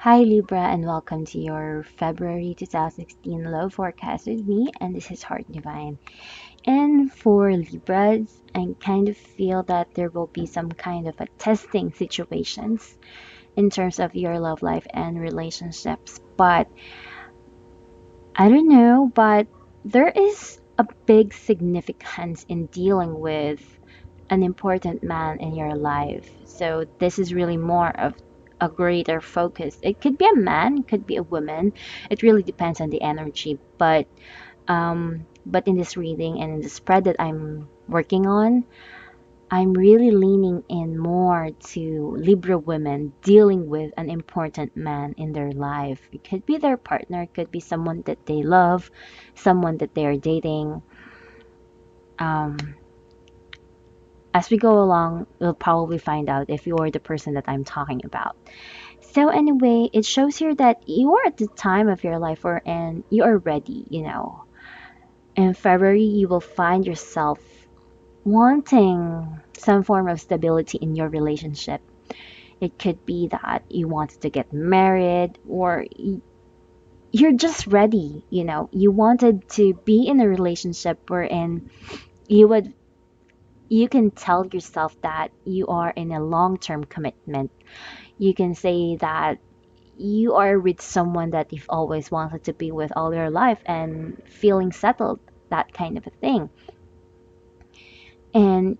Hi Libra and welcome to your February 2016 love forecast with me, and this is Heart Divine. And for Libras, I kind of feel that there will be some kind of a testing situations in terms of your love life and relationships. But I don't know, but there is a big significance in dealing with an important man in your life. So this is really more of a greater focus. It could be a man, it could be a woman. It really depends on the energy. But in this reading and in the spread that I'm working on, I'm really leaning in more to Libra women dealing with an important man in their life. It could be their partner, it could be someone that they love, someone that they are dating. Um, as we go along, we'll probably find out if you're the person that I'm talking about. So anyway, it shows here that you are at the time of your life and you are ready. In February, you will find yourself wanting some form of stability in your relationship. It could be that you wanted to get married or you're just ready. You wanted to be in a relationship wherein you would you can tell yourself that you are in a long-term commitment. You can say that you are with someone that you've always wanted to be with all your life and feeling settled, that kind of a thing. And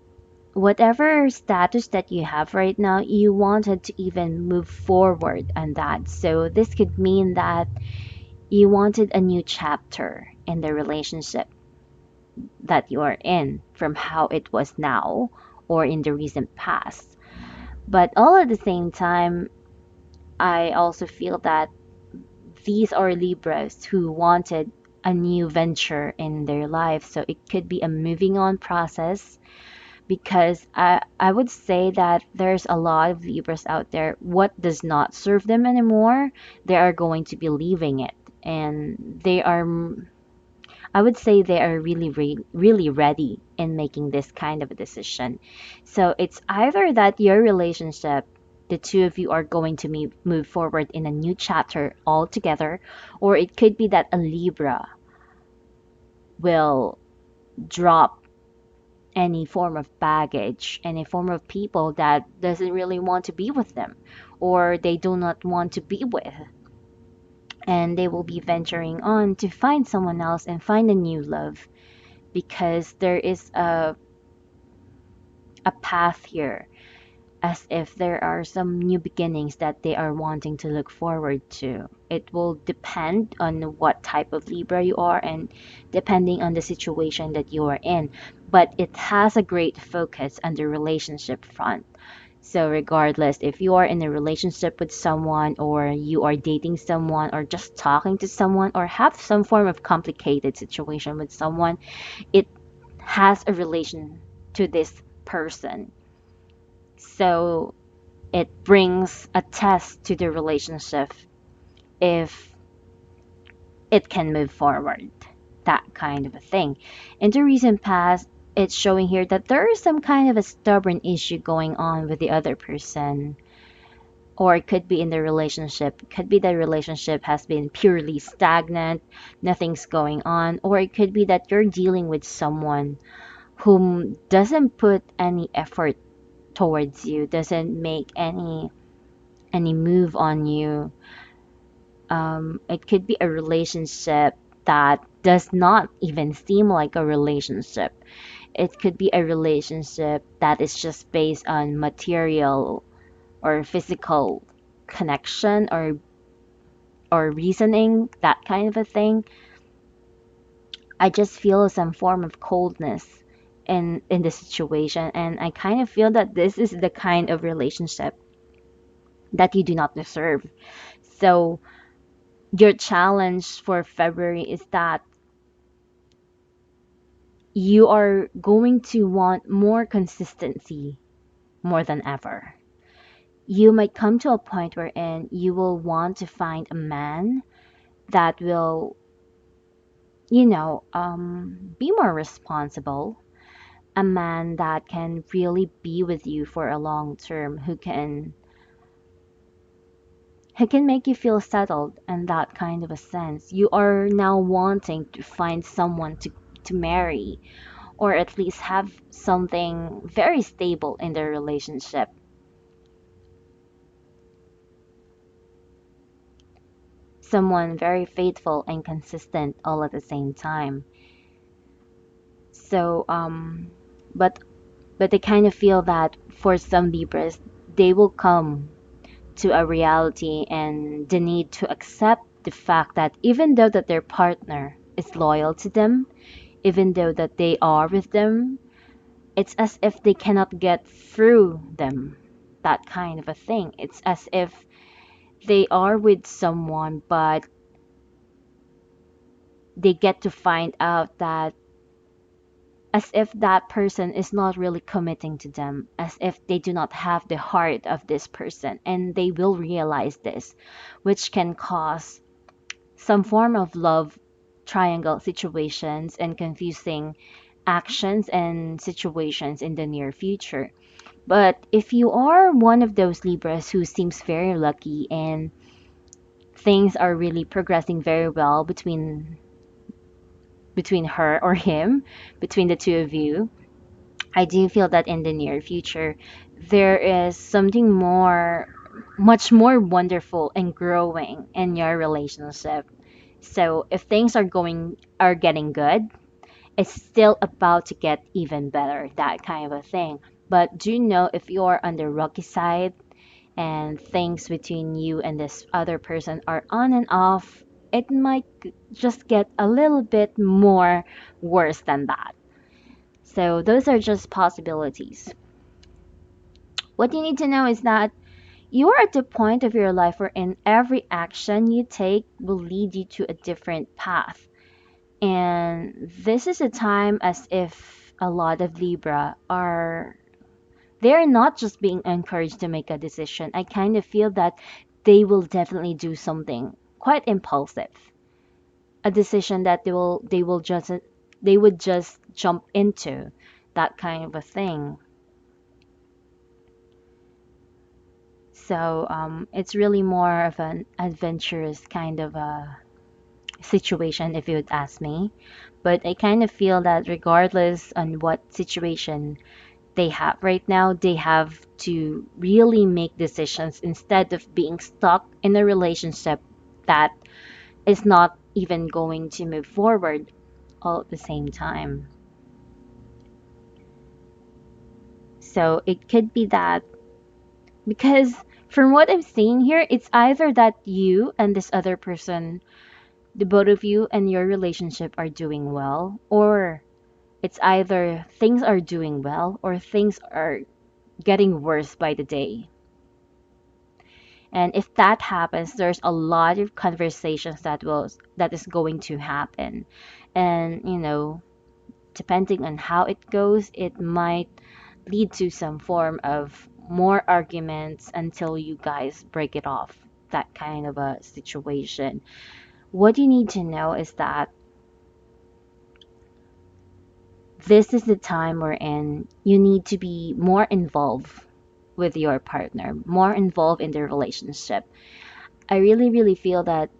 whatever status that you have right now, you wanted to even move forward on that. So this could mean that you wanted a new chapter in the relationship that you are in from how it was now or in the recent past. But all at the same time, I also feel that these are Libras who wanted a new venture in their life. So it could be a moving on process because I would say that there's a lot of Libras out there. What does not serve them anymore, they are going to be leaving it. And I would say they are really ready in making this kind of a decision. So it's either that your relationship, the two of you are going to move forward in a new chapter altogether, or it could be that a Libra will drop any form of baggage, any form of people that doesn't really want to be with them, or they do not want to be with, and they will be venturing on to find someone else and find a new love because there is a path here, as if there are some new beginnings that they are wanting to look forward to. It will depend on what type of Libra you are and depending on the situation that you are in. But it has a great focus on the relationship front. So, regardless if you are in a relationship with someone, or you are dating someone, or just talking to someone, or have some form of complicated situation with someone, it has a relation to this person. So it brings a test to the relationship if it can move forward, that kind of a thing. In the recent past, it's showing here that there is some kind of a stubborn issue going on with the other person, or it could be in the relationship. It could be the relationship has been purely stagnant, nothing's going on, or it could be that you're dealing with someone whom doesn't put any effort towards you, doesn't make any move on you. It could be a relationship that does not even seem like a relationship. It could be a relationship that is just based on material or physical connection or reasoning, that kind of a thing. I just feel some form of coldness in the situation, and I kind of feel that this is the kind of relationship that you do not deserve. So your challenge for February is that you are going to want more consistency more than ever. You might come to a point wherein you will want to find a man that will, be more responsible, a man that can really be with you for a long term, who can make you feel settled in that kind of a sense. You are now wanting to find someone to marry, or at least have something very stable in their relationship. Someone very faithful and consistent all at the same time. So, but but I kind of feel that for some Libras, they will come to a reality and the need to accept the fact that even though that their partner is loyal to them, even though that they are with them, it's as if they cannot get through them. That kind of a thing. It's as if they are with someone, but they get to find out that as if that person is not really committing to them, as if they do not have the heart of this person, and they will realize this, which can cause some form of love triangle situations and confusing actions and situations in the near future. But if you are one of those Libras who seems very lucky and things are really progressing very well between her or him, between the two of you, I do feel that in the near future there is something much more wonderful and growing in your relationship. So if things are getting good, it's still about to get even better, that kind of a thing. But do you know if you're on the rocky side and things between you and this other person are on and off, it might just get a little bit more worse than that. So those are just possibilities. What you need to know is that you are at the point of your life wherein every action you take will lead you to a different path. And this is a time as if a lot of Libra are they're not just being encouraged to make a decision. I kind of feel that they will definitely do something quite impulsive. A decision that they would just jump into, that kind of a thing. So it's really more of an adventurous kind of a situation, if you would ask me. But I kind of feel that regardless on what situation they have right now, they have to really make decisions instead of being stuck in a relationship that is not even going to move forward all at the same time. So it could be that because from what I'm seeing here, it's either that you and this other person, the both of you and your relationship are doing well, or it's either things are doing well or things are getting worse by the day. And if that happens, there's a lot of conversations that is going to happen. And depending on how it goes, it might lead to some form of more arguments until you guys break it off. That kind of a situation. What you need to know is that this is the time wherein you need to be more involved with your partner, more involved in the relationship. I really, really feel that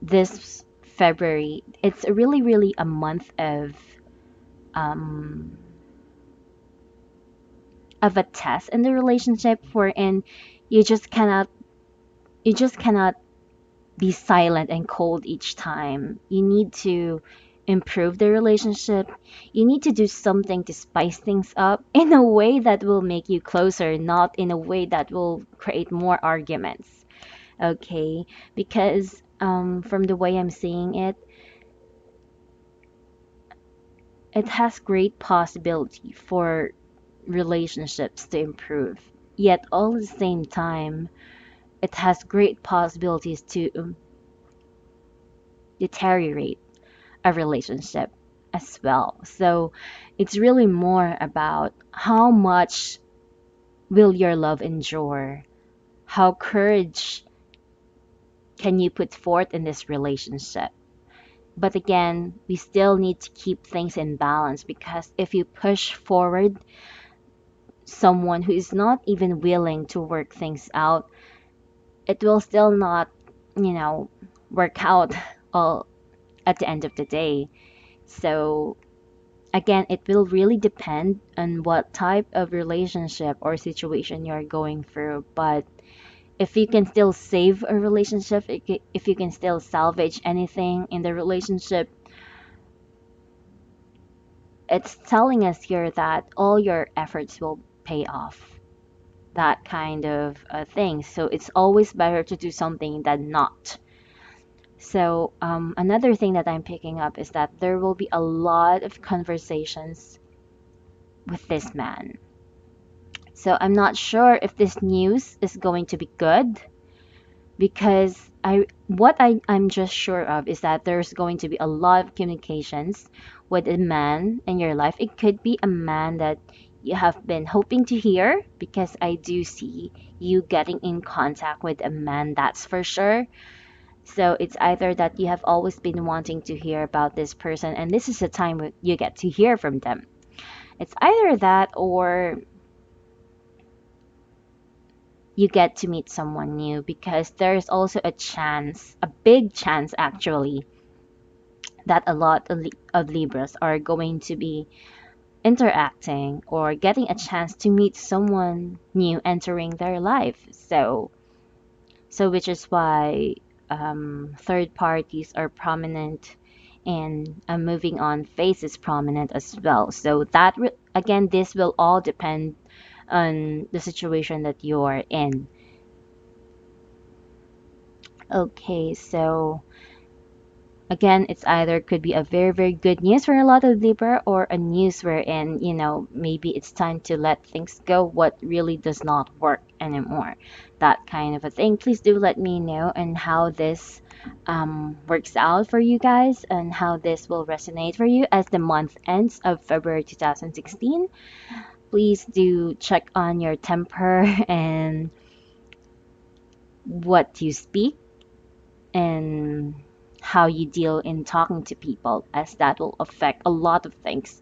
this February, it's really, really a month um, of a test in the relationship wherein you just cannot you just cannot be silent and cold each time. You need to improve the relationship. You need to do something to spice things up in a way that will make you closer, not in a way that will create more arguments. Okay? Because from the way I'm seeing it, it has great possibility for relationships to improve. Yet, all at the same time, it has great possibilities to deteriorate a relationship as well. So, it's really more about how much will your love endure? How courage can you put forth in this relationship? But again, we still need to keep things in balance because if you push forward someone who is not even willing to work things out, it will still not, you know, work out all at the end of the day. So again, it will really depend on what type of relationship or situation you're going through. But if you can still save a relationship, if you can still salvage anything in the relationship, it's telling us here that all your efforts will pay off. That kind of thing. So it's always better to do something than not. So another thing that I'm picking up is that there will be a lot of conversations with this man. So I'm not sure if this news is going to be good because I'm just sure of is that there's going to be a lot of communications with a man in your life. It could be a man that you have been hoping to hear because I do see you getting in contact with a man, that's for sure. So it's either that you have always been wanting to hear about this person and this is the time you get to hear from them. It's either that or you get to meet someone new because there's also a chance, a big chance actually, that a lot of Libras are going to be interacting or getting a chance to meet someone new entering their life. So which is why third parties are prominent and a moving on phase is prominent as well. So that again, this will all depend on the situation that you're in. Okay, so again, it's either could be a very, very good news for a lot of Libra or a news wherein, maybe it's time to let things go, what really does not work anymore. That kind of a thing. Please do let me know and how this works out for you guys and how this will resonate for you as the month ends of February 2016. Please do check on your temper and what you speak and how you deal in talking to people, as that will affect a lot of things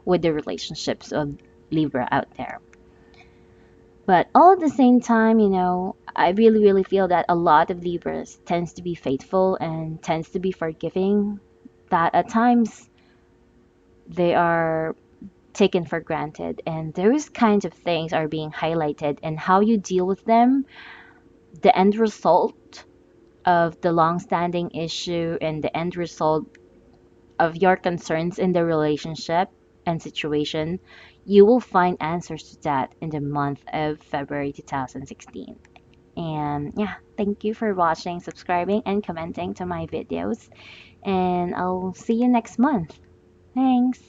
with the relationships of Libra out there. But all at the same time, I really, really feel that a lot of Libras tends to be faithful and tends to be forgiving, that at times they are taken for granted. And those kinds of things are being highlighted and how you deal with them, the end result of the long-standing issue and the end result of your concerns in the relationship and situation, you will find answers to that in the month of February 2016. And yeah, thank you for watching, subscribing, and commenting to my videos. And I'll see you next month. Thanks.